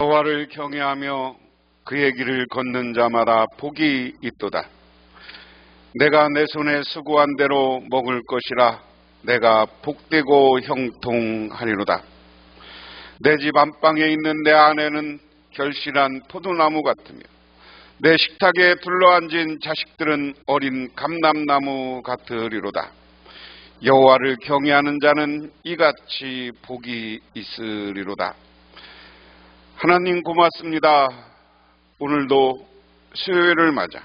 여호와를 경외하며 그의 길을 걷는 자마다 복이 있도다. 내가 내 손에 수고한 대로 먹을 것이라. 내가 복되고 형통하리로다. 내 집 안방에 있는 내 아내는 결실한 포도나무 같으며 내 식탁에 둘러앉은 자식들은 어린 감람나무 같으리로다. 여호와를 경외하는 자는 이같이 복이 있으리로다. 하나님 고맙습니다. 오늘도 수요일을 맞아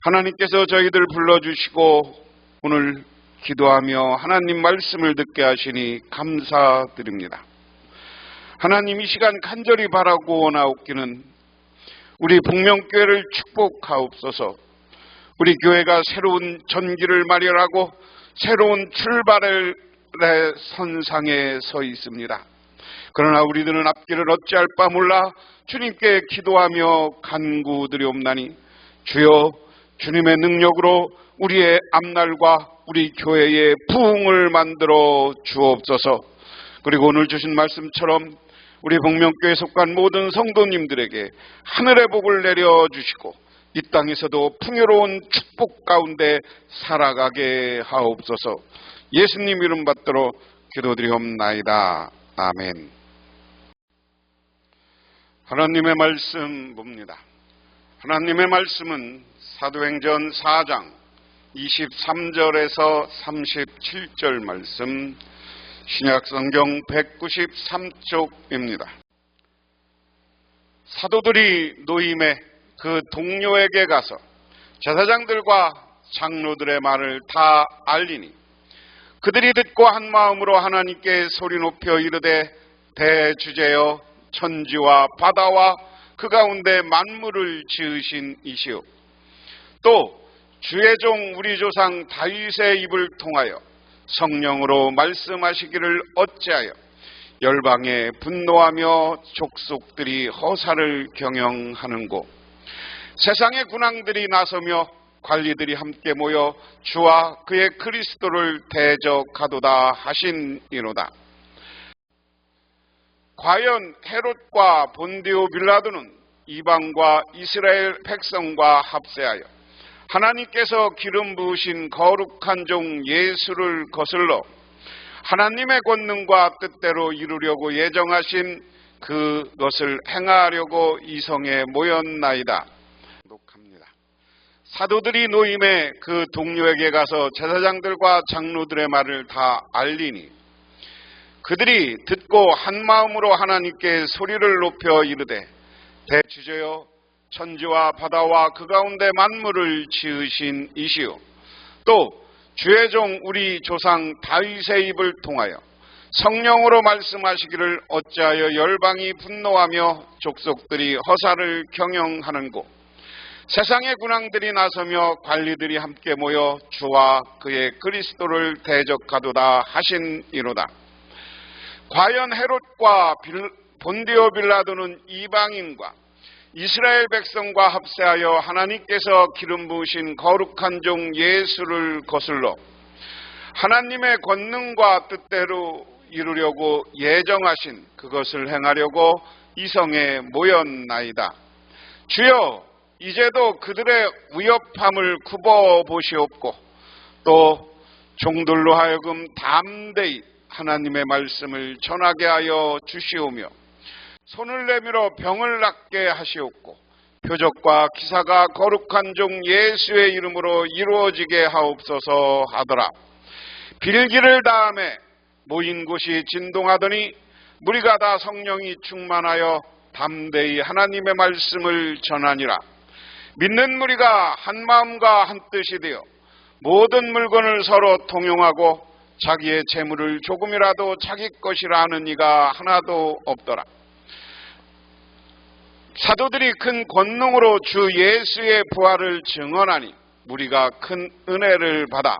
하나님께서 저희들 불러주시고 오늘 기도하며 하나님 말씀을 듣게 하시니 감사드립니다. 하나님, 이 시간 간절히 바라고 원하옵기는 우리 복명교회를 축복하옵소서. 우리 교회가 새로운 전기를 마련하고 새로운 출발의 선상에 서 있습니다. 그러나 우리들은 앞길을 어찌할 바 몰라 주님께 기도하며 간구드리옵나니 주여, 주님의 능력으로 우리의 앞날과 우리 교회의 부흥을 만들어 주옵소서. 그리고 오늘 주신 말씀처럼 우리 복명교회에 속한 모든 성도님들에게 하늘의 복을 내려주시고 이 땅에서도 풍요로운 축복 가운데 살아가게 하옵소서. 예수님 이름 받들어 기도드리옵나이다. 아멘. 하나님의 말씀 봅니다. 하나님의 말씀은 사도행전 4장 23절에서 37절 말씀, 신약성경 193쪽입니다. 사도들이 노임에 그 동료에게 가서 제사장들과 장로들의 말을 다 알리니 그들이 듣고 한 마음으로 하나님께 소리 높여 이르되, 대주제여 천지와 바다와 그 가운데 만물을 지으신 이시오, 또 주의 종 우리 조상 다윗의 입을 통하여 성령으로 말씀하시기를 어찌하여 열방에 분노하며 족속들이 허사를 경영하는고. 세상의 군왕들이 나서며 관리들이 함께 모여 주와 그의 그리스도를 대적하도다 하시니로다. 과연 헤롯과 본디오 빌라도는 이방과 이스라엘 백성과 합세하여 하나님께서 기름 부으신 거룩한 종 예수를 거슬러 하나님의 권능과 뜻대로 이루려고 예정하신 그것을 행하려고 이성에 모였나이다. 독합니다. 사도들이 노임에 그 동료에게 가서 제사장들과 장로들의 말을 다 알리니 그들이 듣고 한 마음으로 하나님께 소리를 높여 이르되, 대주제여 천지와 바다와 그 가운데 만물을 지으신 이시오, 또 주의 종 우리 조상 다윗의 입을 통하여 성령으로 말씀하시기를 어찌하여 열방이 분노하며 족속들이 허사를 경영하는고. 세상의 군왕들이 나서며 관리들이 함께 모여 주와 그의 그리스도를 대적하도다 하시니로다. 과연 헤롯과 본디오 빌라도는 이방인과 이스라엘 백성과 합세하여 하나님께서 기름 부으신 거룩한 종 예수를 거슬러 하나님의 권능과 뜻대로 이루려고 예정하신 그것을 행하려고 이성에 모였나이다. 주여, 이제도 그들의 위협함을 굽어보시옵고 또 종들로 하여금 담대히 하나님의 말씀을 전하게 하여 주시오며 손을 내밀어 병을 낫게 하시옵고 표적과 기사가 거룩한 종 예수의 이름으로 이루어지게 하옵소서 하더라. 빌기를 다음에 모인 곳이 진동하더니 무리가 다 성령이 충만하여 담대히 하나님의 말씀을 전하니라. 믿는 무리가 한 마음과 한 뜻이 되어 모든 물건을 서로 통용하고 자기의 재물을 조금이라도 자기 것이라 하는 이가 하나도 없더라. 사도들이 큰 권능으로 주 예수의 부활을 증언하니 무리가 큰 은혜를 받아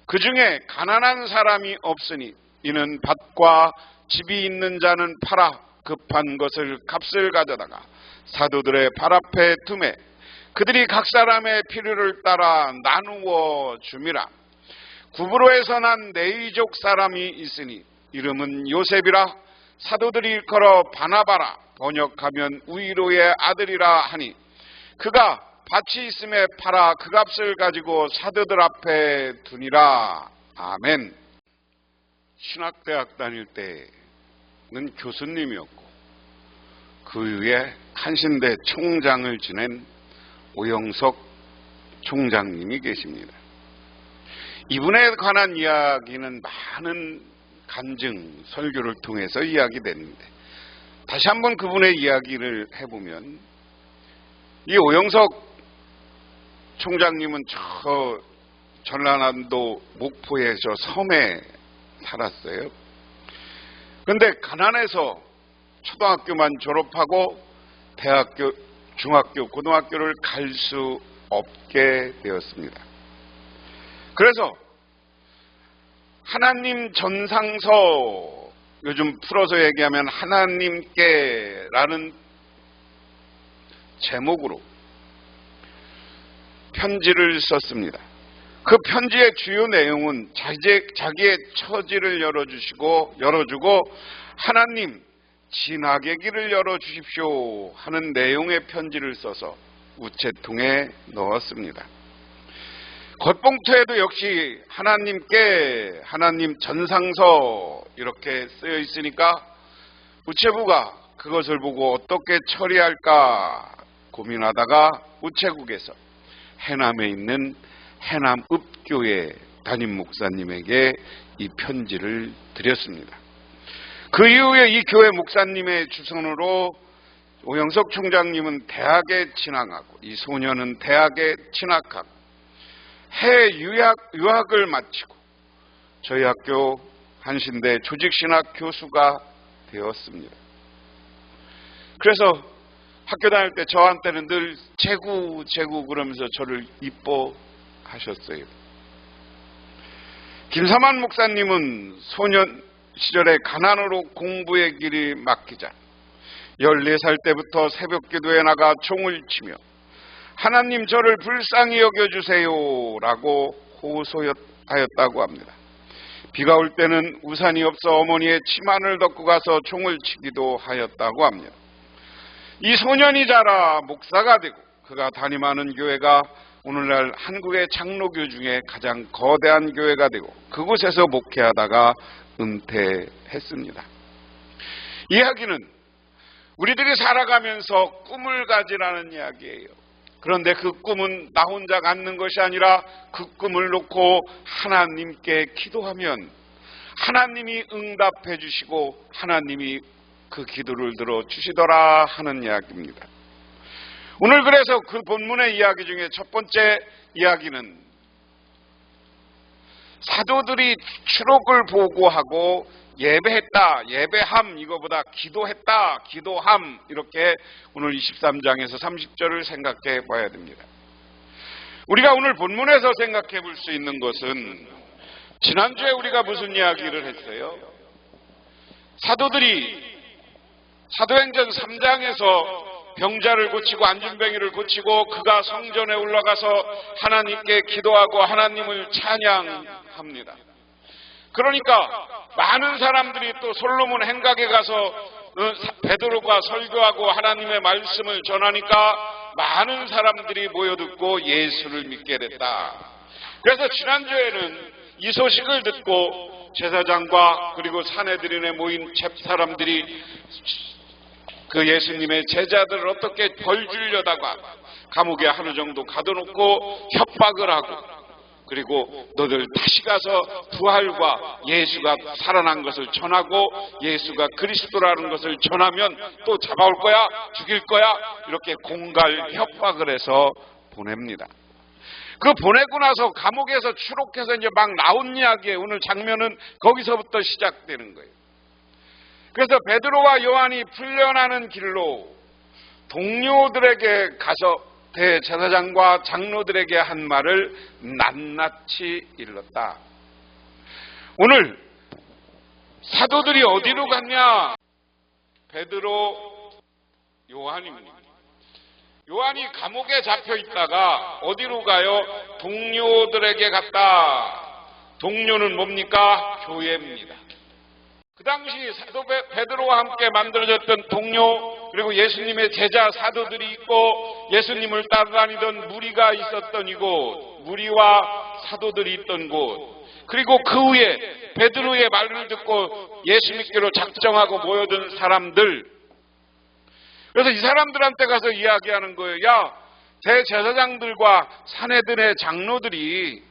그 중에 가난한 사람이 없으니 이는 밭과 집이 있는 자는 팔아 급한 것을 값을 가져다가 사도들의 발 앞에 두매 그들이 각 사람의 필요를 따라 나누어 줌이라. 구브로에서 난 네이족 사람이 있으니 이름은 요셉이라. 사도들이 일컬어 바나바라 번역하면 위로의 아들이라 하니 그가 밭이 있음에 팔아 그 값을 가지고 사도들 앞에 두니라. 아멘. 신학대학 다닐 때는 교수님이었고 그 위에 한신대 총장을 지낸 오영석 총장님이 계십니다. 이분에 관한 이야기는 많은 간증, 설교를 통해서 이야기됐는데 다시 한번 그분의 이야기를 해보면 이 오영석 총장님은 저 전라남도 목포의 저 섬에 살았어요. 그런데 가난해서 초등학교만 졸업하고 대학교, 중학교, 고등학교를 갈 수 없게 되었습니다. 그래서 하나님 전상서, 요즘 풀어서 얘기하면 하나님께라는 제목으로 편지를 썼습니다. 그 편지의 주요 내용은 자기의 처지를 열어주고 하나님 진학의 길을 열어주십시오 하는 내용의 편지를 써서 우체통에 넣었습니다. 겉봉투에도 역시 하나님께, 하나님 전상서 이렇게 쓰여 있으니까 우체부가 그것을 보고 어떻게 처리할까 고민하다가 우체국에서 해남에 있는 해남읍교회 담임 목사님에게 이 편지를 드렸습니다. 그 이후에 이 교회 목사님의 주선으로 오영석 총장님은 대학에 진학하고 이 소녀는 대학에 진학하고 해외 유학을 마치고 저희 학교 한신대 조직신학 교수가 되었습니다. 그래서 학교 다닐 때 저한테는 늘 재구 그러면서 저를 이뻐하셨어요. 김사만 목사님은 소년 시절에 가난으로 공부의 길이 막히자 14살 때부터 새벽 기도에 나가 종을 치며 하나님 저를 불쌍히 여겨주세요 라고 호소하였다고 합니다. 비가 올 때는 우산이 없어 어머니의 치마를 덮고 가서 종을 치기도 하였다고 합니다. 이 소년이 자라 목사가 되고 그가 담임하는 교회가 오늘날 한국의 장로교 중에 가장 거대한 교회가 되고 그곳에서 목회하다가 은퇴했습니다. 이야기는 우리들이 살아가면서 꿈을 가지라는 이야기예요. 그런데 그 꿈은 나 혼자 갖는 것이 아니라 그 꿈을 놓고 하나님께 기도하면 하나님이 응답해 주시고 하나님이 그 기도를 들어주시더라 하는 이야기입니다. 오늘 그래서 그 본문의 이야기 중에 첫 번째 이야기는 사도들이 추록을 보고하고 예배했다, 예배함, 이거보다 기도했다, 기도함, 이렇게 오늘 23장에서 30절을 생각해 봐야 됩니다. 우리가 오늘 본문에서 생각해 볼 수 있는 것은 지난주에 우리가 무슨 이야기를 했어요? 사도들이 사도행전 3장에서 병자를 고치고 안진뱅이를 고치고 그가 성전에 올라가서 하나님께 기도하고 하나님을 찬양합니다. 그러니까 많은 사람들이 또 솔로몬 행각에 가서 베드로가 설교하고 하나님의 말씀을 전하니까 많은 사람들이 모여듣고 예수를 믿게 됐다. 그래서 지난주에는 이 소식을 듣고 제사장과 그리고 사내들인에 모인 사람들이 그 예수님의 제자들을 어떻게 벌 주려다가 감옥에 하루 정도 가둬놓고 협박을 하고 그리고 너들 다시 가서 부활과 예수가 살아난 것을 전하고 예수가 그리스도라는 것을 전하면 또 잡아올 거야, 죽일 거야, 이렇게 공갈 협박을 해서 보냅니다. 그 보내고 나서 감옥에서 추록해서 이제 막 나온 이야기에 오늘 장면은 거기서부터 시작되는 거예요. 그래서 베드로와 요한이 풀려나는 길로 동료들에게 가서 대제사장과 장로들에게 한 말을 낱낱이 일렀다. 오늘 사도들이 어디로 갔냐? 베드로, 요한입니다. 요한이 감옥에 잡혀 있다가 어디로 가요? 동료들에게 갔다. 동료는 뭡니까? 교회입니다. 그 당시 사도 베드로와 함께 만들어졌던 동료, 그리고 예수님의 제자 사도들이 있고 예수님을 따라다니던 무리가 있었던 이곳, 무리와 사도들이 있던 곳, 그리고 그 후에 베드로의 말을 듣고 예수 믿기로 작정하고 모여든 사람들. 그래서 이 사람들한테 가서 이야기하는 거예요. 야, 대제사장들과 사내들의 장로들이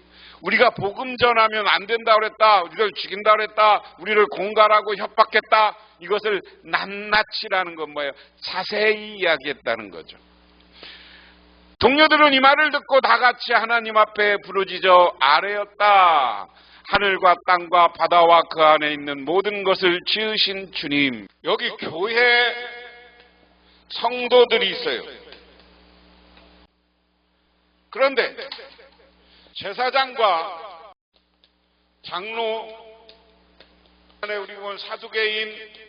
우리가 복음 전하면 안 된다고 그랬다, 우리를 죽인다고 그랬다, 우리를 공갈하고 협박했다. 이것을 낱낱이라는 건 뭐예요? 자세히 이야기했다는 거죠. 동료들은 이 말을 듣고 다 같이 하나님 앞에 부르짖어 아뢰었다. 하늘과 땅과 바다와 그 안에 있는 모든 것을 지으신 주님. 여기 교회 성도들이 있어요. 그런데 제사장과 장로, 우리 본 사두개인,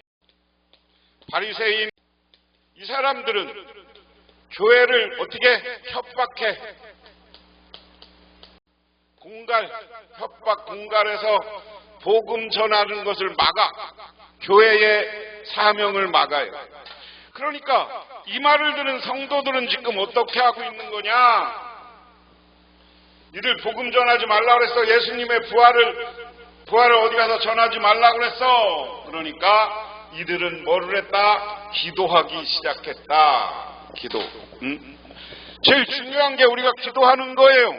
바리새인, 이 사람들은 교회를 어떻게 협박해? 협박, 공갈해서 복음 전하는 것을 막아. 교회의 사명을 막아요. 그러니까 이 말을 들은 성도들은 지금 어떻게 하고 있는 거냐? 니들 복음 전하지 말라 그랬어. 예수님의 부활을 어디 가서 전하지 말라 그랬어. 그러니까 이들은 뭐를 했다? 기도하기 시작했다. 기도. 제일 중요한 게 우리가 기도하는 거예요.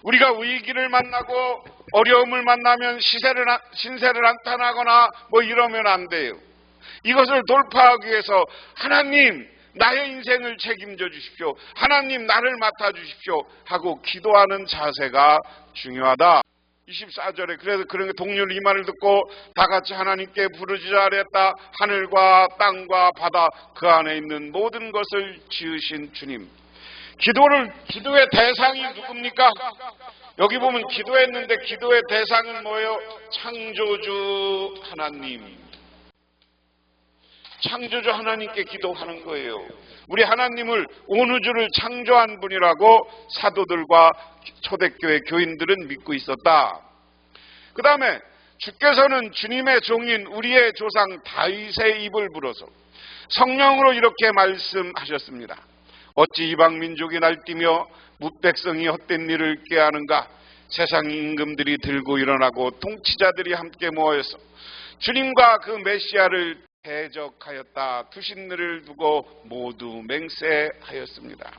우리가 위기를 만나고 어려움을 만나면 신세를 한탄하거나 뭐 이러면 안 돼요. 이것을 돌파하기 위해서 하나님, 나의 인생을 책임져 주십시오. 하나님, 나를 맡아 주십시오. 하고 기도하는 자세가 중요하다. 24절에 그래서 그런 동료는 이 말을 듣고 다 같이 하나님께 부르짖어 아뢰었다. 하늘과 땅과 바다 그 안에 있는 모든 것을 지으신 주님. 기도의 대상이 누굽니까? 여기 보면 기도했는데 기도의 대상은 뭐예요? 창조주 하나님. 창조주 하나님께 기도하는 거예요. 우리 하나님을 온 우주를 창조한 분이라고 사도들과 초대교회 교인들은 믿고 있었다. 그 다음에 주께서는 주님의 종인 우리의 조상 다윗의 입을 불어서 성령으로 이렇게 말씀하셨습니다. 어찌 이방 민족이 날뛰며 뭇백성이 헛된 일을 꾀하는가? 세상 임금들이 들고 일어나고 통치자들이 함께 모여서 주님과 그 메시아를 대적하였다. 투신들을 두고 모두 맹세하였습니다.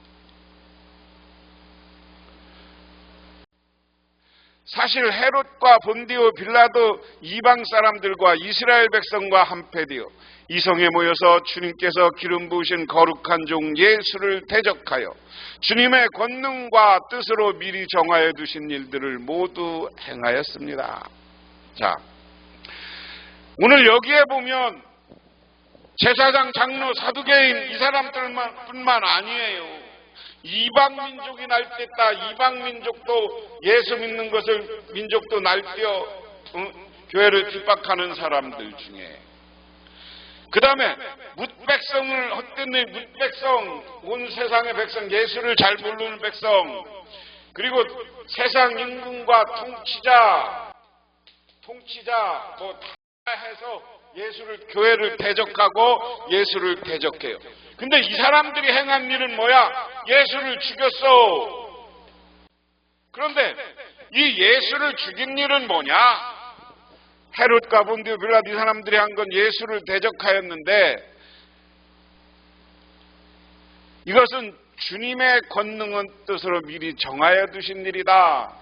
사실 헤롯과 본디오 빌라도 이방 사람들과 이스라엘 백성과 한패되어 이성에 모여서 주님께서 기름 부으신 거룩한 종 예수를 대적하여 주님의 권능과 뜻으로 미리 정하여 두신 일들을 모두 행하였습니다. 자, 오늘 여기에 보면 제사장, 장로, 사두개인 이 사람들뿐만 아니에요. 이방 민족이 날뛰었다. 이방 민족도 예수 믿는 것을 민족도 날뛰어 교회를 핍박하는 사람들 중에, 그 다음에 뭇백성을 헛된 일, 뭇백성, 온 세상의 백성, 예수를 잘 모르는 백성, 그리고 세상 임금과 통치자 뭐 다 해서 예수를, 교회를 대적하고 예수를 대적해요. 근데 이 사람들이 행한 일은 뭐야? 예수를 죽였어. 그런데 이 예수를 죽인 일은 뭐냐? 헤롯과 본디오 빌라도 이 사람들이 한 건 예수를 대적하였는데, 이것은 주님의 권능은 뜻으로 미리 정하여 두신 일이다.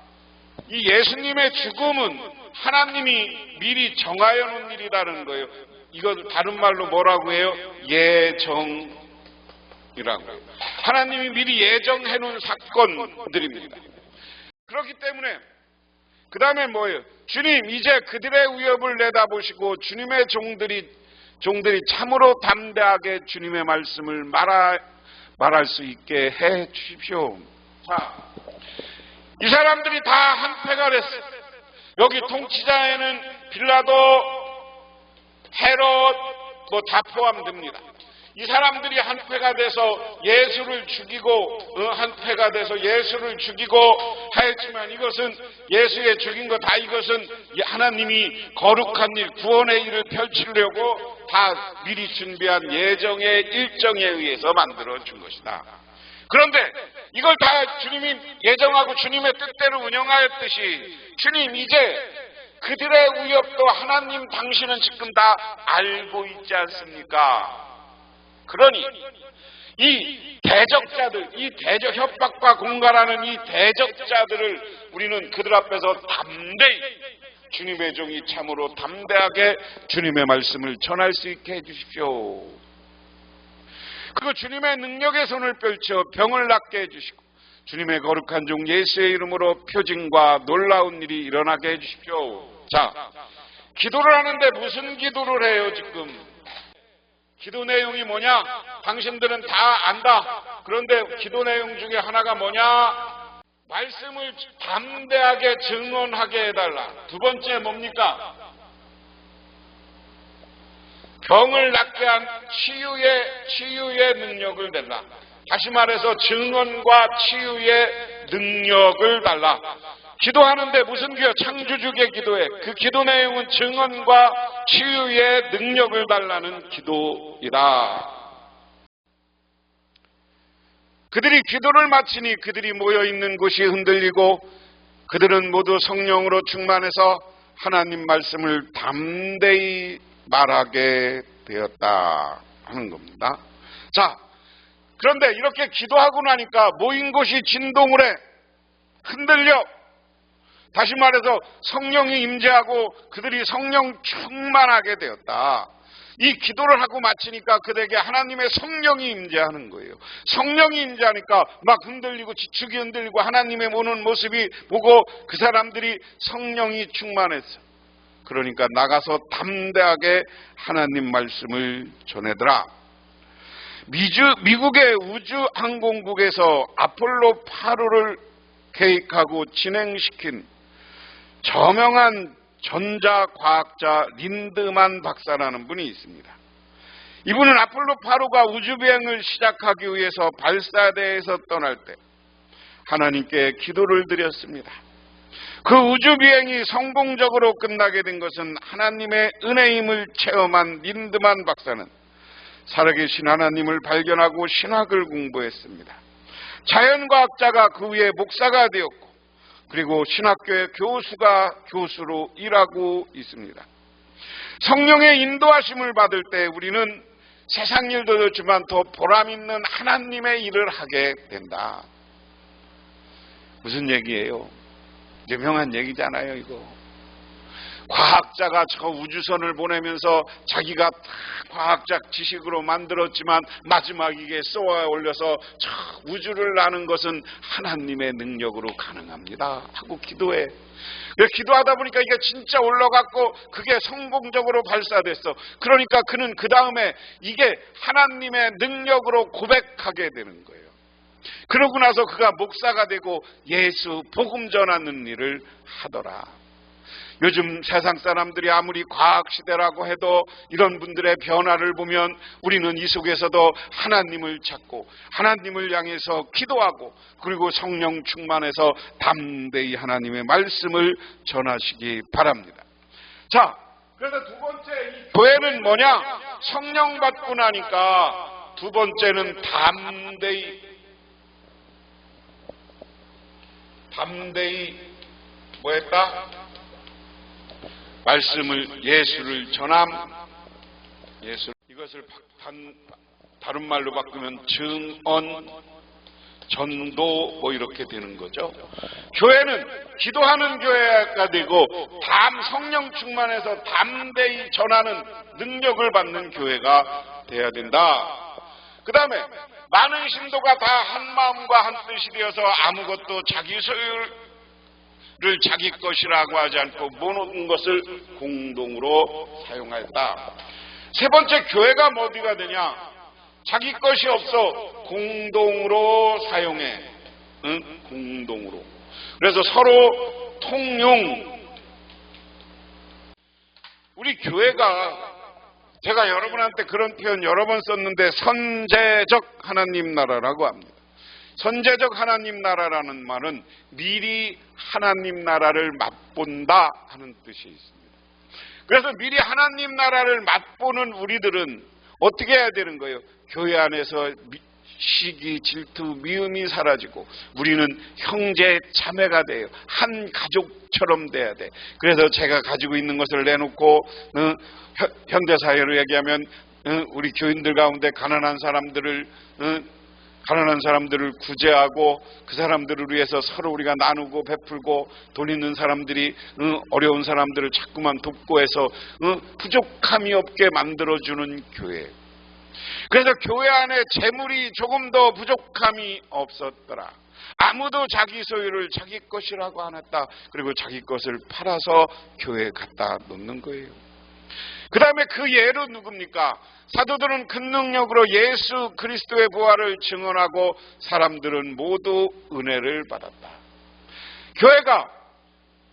이 예수님의 죽음은 하나님이 미리 정하여 놓은 일이라는 거예요. 이걸 다른 말로 뭐라고 해요? 예정이라고. 하나님이 미리 예정해 놓은 사건들입니다. 그렇기 때문에 그 다음에 뭐예요? 주님, 이제 그들의 위협을 내다보시고 주님의 종들이 참으로 담대하게 주님의 말씀을 말할 수 있게 해 주십시오. 자, 이 사람들이 다 한패가 됐어요. 여기 통치자에는 빌라도, 헤롯 뭐 다 포함됩니다. 이 사람들이 한패가 돼서 예수를 죽이고 한패가 돼서 예수를 죽이고 하였지만 이것은 예수의 죽인 거 다 이것은 하나님이 거룩한 일, 구원의 일을 펼치려고 다 미리 준비한 예정의 일정에 의해서 만들어준 것이다. 그런데 이걸 다 주님이 예정하고 주님의 뜻대로 운영하였듯이 주님 이제 그들의 위협도 하나님 당신은 지금 다 알고 있지 않습니까? 그러니 이 대적자들, 이 대적 협박과 공갈하는 이 대적자들을 우리는 그들 앞에서 담대히 주님의 종이 참으로 담대하게 주님의 말씀을 전할 수 있게 해주십시오. 그리고 주님의 능력의 손을 펼쳐 병을 낫게 해주시고 주님의 거룩한 종 예수의 이름으로 표징과 놀라운 일이 일어나게 해주십시오. 자, 기도를 하는데 무슨 기도를 해요 지금? 기도 내용이 뭐냐? 당신들은 다 안다. 그런데 기도 내용 중에 하나가 뭐냐? 말씀을 담대하게 증언하게 해달라. 두 번째 뭡니까? 병을 낫게 한 치유의 능력을 달라. 다시 말해서 증언과 치유의 능력을 달라. 기도하는데 무슨 기도? 창조주의 기도에 그 기도 내용은 증언과 치유의 능력을 달라는 기도이다. 그들이 기도를 마치니 그들이 모여있는 곳이 흔들리고 그들은 모두 성령으로 충만해서 하나님 말씀을 담대히 말하게 되었다 하는 겁니다. 자, 그런데 이렇게 기도하고 나니까 모인 곳이 진동을 해. 흔들려. 다시 말해서 성령이 임재하고 그들이 성령 충만하게 되었다. 이 기도를 하고 마치니까 그들에게 하나님의 성령이 임재하는 거예요. 성령이 임재하니까 막 흔들리고 지축이 흔들리고 하나님의 보는 모습이 보고 그 사람들이 성령이 충만했어. 그러니까 나가서 담대하게 하나님 말씀을 전해더라. 미국의 우주항공국에서 아폴로 8호를 계획하고 진행시킨 저명한 전자과학자 린드만 박사라는 분이 있습니다. 이분은 아폴로 8호가 우주비행을 시작하기 위해서 발사대에서 떠날 때 하나님께 기도를 드렸습니다. 그 우주비행이 성공적으로 끝나게 된 것은 하나님의 은혜임을 체험한 린드만 박사는 살아계신 하나님을 발견하고 신학을 공부했습니다. 자연과학자가 그 후에 목사가 되었고 그리고 신학교의 교수로 일하고 있습니다. 성령의 인도하심을 받을 때 우리는 세상 일도 좋지만 더 보람있는 하나님의 일을 하게 된다. 무슨 얘기예요? 유명한 얘기잖아요, 이거. 과학자가 저 우주선을 보내면서 자기가 다 과학적 지식으로 만들었지만 마지막 이게 쏘아 올려서 저 우주를 나는 것은 하나님의 능력으로 가능합니다 하고 기도해. 기도하다 보니까 이게 진짜 올라갔고 그게 성공적으로 발사됐어. 그러니까 그는 그 다음에 이게 하나님의 능력으로 고백하게 되는 거예요. 그러고 나서 그가 목사가 되고 예수 복음 전하는 일을 하더라. 요즘 세상 사람들이 아무리 과학시대라고 해도 이런 분들의 변화를 보면 우리는 이 속에서도 하나님을 찾고 하나님을 향해서 기도하고 그리고 성령 충만해서 담대히 하나님의 말씀을 전하시기 바랍니다. 자, 그래서 두 번째 이 교회는 뭐냐? 성령 받고 나니까 두 번째는 담대히 뭐 했다? 말씀을 예수를 전함. 이것을 다른 말로 바꾸면 증언, 전도 뭐 이렇게 되는 거죠. 교회는 기도하는 교회가 되고 성령 충만해서 담대히 전하는 능력을 받는 교회가 돼야 된다. 그 다음에 많은 신도가 다 한 마음과 한 뜻이 되어서 아무것도 자기 소유를 자기 것이라고 하지 않고 모든 것을 공동으로 사용하였다. 세 번째, 교회가 어디가 되냐? 자기 것이 없어 공동으로 사용해. 공동으로. 그래서 서로 통용. 우리 교회가 제가 여러분한테 그런 표현 여러 번 썼는데 선제적 하나님 나라라고 합니다. 선제적 하나님 나라라는 말은 미리 하나님 나라를 맛본다 하는 뜻이 있습니다. 그래서 미리 하나님 나라를 맛보는 우리들은 어떻게 해야 되는 거예요? 교회 안에서 시기, 질투, 미움이 사라지고 우리는 형제 자매가 돼요. 한 가족처럼 돼야 돼. 그래서 제가 가지고 있는 것을 내놓고 현대사회로 얘기하면 우리 교인들 가운데 가난한 사람들을 구제하고 그 사람들을 위해서 서로 우리가 나누고 베풀고 돈 있는 사람들이 어려운 사람들을 자꾸만 돕고 해서 부족함이 없게 만들어주는 교회. 그래서 교회 안에 재물이 조금 더 부족함이 없었더라. 아무도 자기 소유를 자기 것이라고 안 했다. 그리고 자기 것을 팔아서 교회에 갖다 놓는 거예요. 그 다음에 그 예로 누굽니까? 사도들은 큰 능력으로 예수 그리스도의 부활을 증언하고 사람들은 모두 은혜를 받았다. 교회가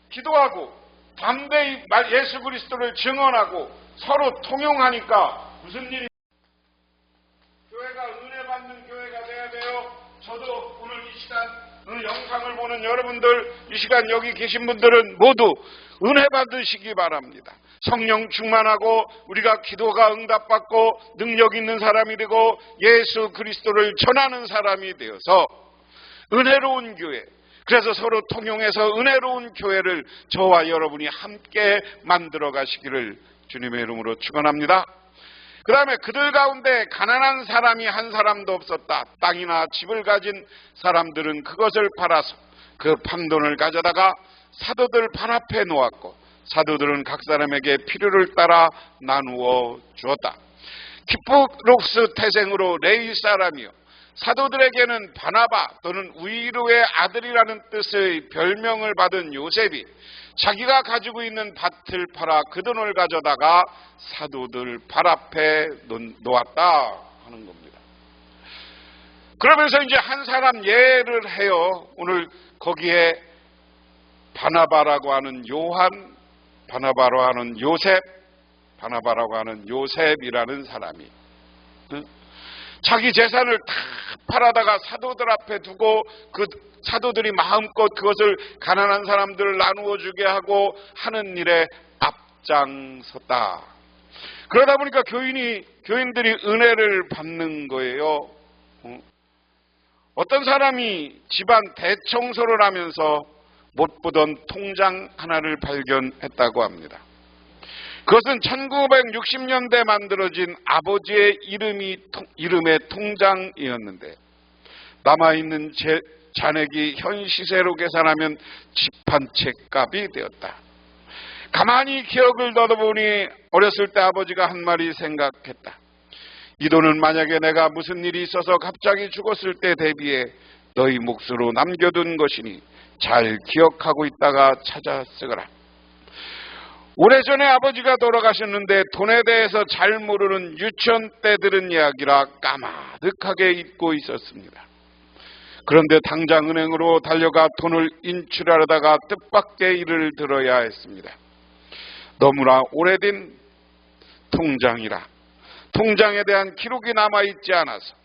기도하고 담대히 예수 그리스도를 증언하고 서로 통용하니까 무슨 일이? 교회가 은혜 받는 교회가 돼야 돼요. 저도 오늘 이 시간 영상을 보는 여러분들, 이 시간 여기 계신 분들은 모두 은혜 받으시기 바랍니다. 성령 충만하고 우리가 기도가 응답받고 능력 있는 사람이 되고 예수 그리스도를 전하는 사람이 되어서 은혜로운 교회, 그래서 서로 통용해서 은혜로운 교회를 저와 여러분이 함께 만들어 가시기를 주님의 이름으로 축원합니다. 그 다음에 그들 가운데 가난한 사람이 한 사람도 없었다. 땅이나 집을 가진 사람들은 그것을 팔아서 그 판돈을 가져다가 사도들 발 앞에 놓았고 사도들은 각 사람에게 필요를 따라 나누어 주었다. 키프록스 태생으로 레위 사람이요 사도들에게는 바나바 또는 위로의 아들이라는 뜻의 별명을 받은 요셉이 자기가 가지고 있는 밭을 팔아 그 돈을 가져다가 사도들 발 앞에 놓았다 하는 겁니다. 그러면서 이제 한 사람 예를 해요. 오늘 거기에 바나바라고 하는 요한, 바나바라고 하는 요셉, 바나바라고 하는 요셉이라는 사람이 자기 재산을 다 팔아다가 사도들 앞에 두고 그 사도들이 마음껏 그것을 가난한 사람들을 나누어 주게 하고 하는 일에 앞장섰다. 그러다 보니까 교인들이 은혜를 받는 거예요. 어떤 사람이 집안 대청소를 하면서 못 보던 통장 하나를 발견했다고 합니다. 그것은 1960년대 만들어진 아버지의 이름의 통장이었는데 남아있는 잔액이 현 시세로 계산하면 집 한 채 값이 되었다. 가만히 기억을 더듬어보니 어렸을 때 아버지가 한 말이 생각했다. 이 돈은 만약에 내가 무슨 일이 있어서 갑자기 죽었을 때 대비해 너희 몫으로 남겨둔 것이니 잘 기억하고 있다가 찾아 쓰거라. 오래전에 아버지가 돌아가셨는데 돈에 대해서 잘 모르는 유치원 때 들은 이야기라 까마득하게 잊고 있었습니다. 그런데 당장 은행으로 달려가 돈을 인출하려다가 뜻밖의 일을 들어야 했습니다. 너무나 오래된 통장이라 통장에 대한 기록이 남아있지 않아서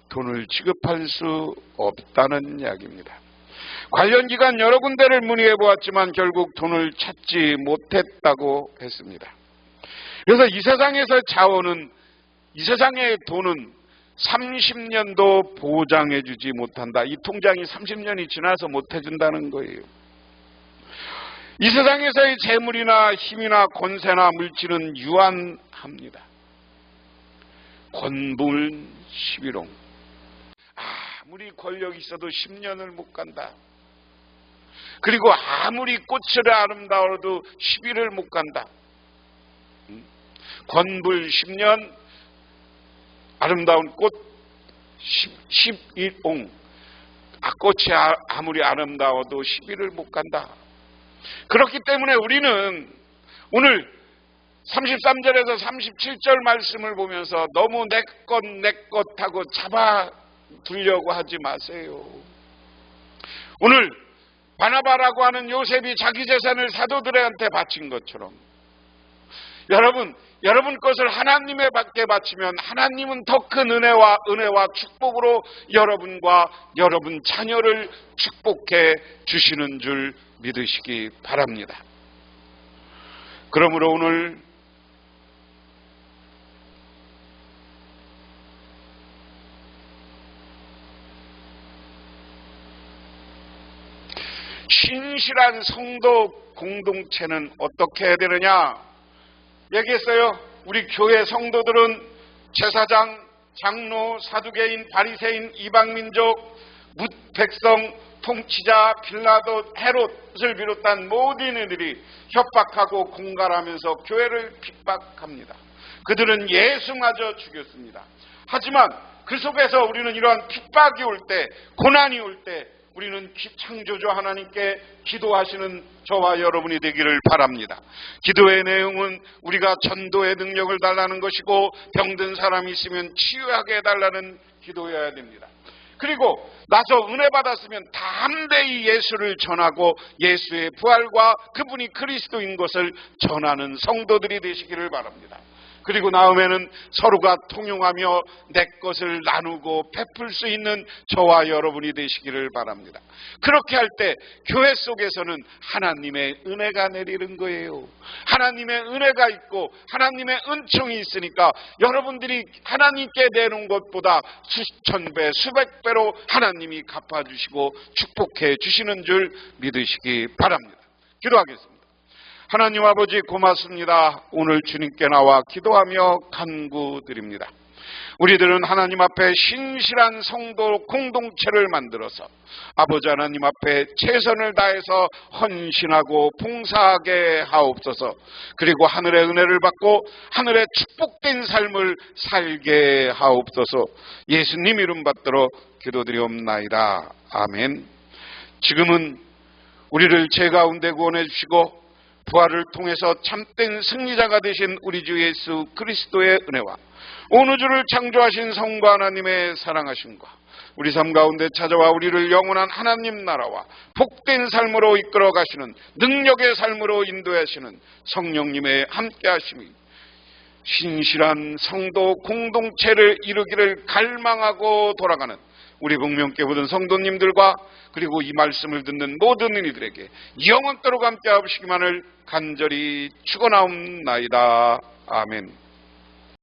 돈을 지급할 수 없다는 이야기입니다. 관련 기관 여러 군데를 문의해 보았지만 결국 돈을 찾지 못했다고 했습니다. 그래서 이 세상에서 이 세상의 돈은 30년도 보장해 주지 못한다. 이 통장이 30년이 지나서 못 해준다는 거예요. 이 세상에서의 재물이나 힘이나 권세나 물질은 유한합니다. 권분 11홍. 아무리 권력이 있어도 10년을 못 간다. 그리고 아무리 꽃이 아름다워도 10일을 못 간다. 권불 10년, 아름다운 꽃 11옹. 꽃이 아무리 아름다워도 10일을 못 간다. 그렇기 때문에 우리는 오늘 33절에서 37절 말씀을 보면서 너무 내 것 하고 잡아두려고 하지 마세요. 오늘 바나바라고 하는 요셉이 자기 재산을 사도들한테 바친 것처럼 여러분 것을 하나님에게 바치면 하나님은 더 큰 은혜와 축복으로 여러분과 여러분 자녀를 축복해 주시는 줄 믿으시기 바랍니다. 그러므로 오늘 신실한 성도 공동체는 어떻게 해야 되느냐 얘기했어요. 우리 교회 성도들은 제사장, 장로, 사두개인, 바리새인, 이방민족, 백성, 통치자, 빌라도, 헤롯을 비롯한 모든 이들이 협박하고 공갈하면서 교회를 핍박합니다. 그들은 예수마저 죽였습니다. 하지만 그 속에서 우리는 이러한 핍박이 올 때, 고난이 올 때 우리는 창조주 하나님께 기도하시는 저와 여러분이 되기를 바랍니다. 기도의 내용은 우리가 전도의 능력을 달라는 것이고 병든 사람이 있으면 치유하게 해달라는 기도여야 됩니다. 그리고 나서 은혜 받았으면 담대히 예수를 전하고 예수의 부활과 그분이 그리스도인 것을 전하는 성도들이 되시기를 바랍니다. 그리고 나음에는 서로가 통용하며 내 것을 나누고 베풀 수 있는 저와 여러분이 되시기를 바랍니다. 그렇게 할 때 교회 속에서는 하나님의 은혜가 내리는 거예요. 하나님의 은혜가 있고 하나님의 은총이 있으니까 여러분들이 하나님께 내놓은 것보다 수천 배, 수백 배로 하나님이 갚아주시고 축복해 주시는 줄 믿으시기 바랍니다. 기도하겠습니다. 하나님 아버지 고맙습니다. 오늘 주님께 나와 기도하며 간구드립니다. 우리들은 하나님 앞에 신실한 성도 공동체를 만들어서 아버지 하나님 앞에 최선을 다해서 헌신하고 봉사하게 하옵소서. 그리고 하늘의 은혜를 받고 하늘의 축복된 삶을 살게 하옵소서. 예수님 이름 받들어 기도드리옵나이다. 아멘. 지금은 우리를 죄 가운데 구원해 주시고 부활을 통해서 참된 승리자가 되신 우리 주 예수 그리스도의 은혜와 온 우주를 창조하신 성부 하나님의 사랑하심과 우리 삶 가운데 찾아와 우리를 영원한 하나님 나라와 복된 삶으로 이끌어 가시는 능력의 삶으로 인도하시는 성령님의 함께하심이 신실한 성도 공동체를 이루기를 갈망하고 돌아가는 우리 복명교회 모든 성도님들과 그리고 이 말씀을 듣는 모든 이들에게 영원토록 함께 하시기만을 간절히 축원하옵나이다. 아멘.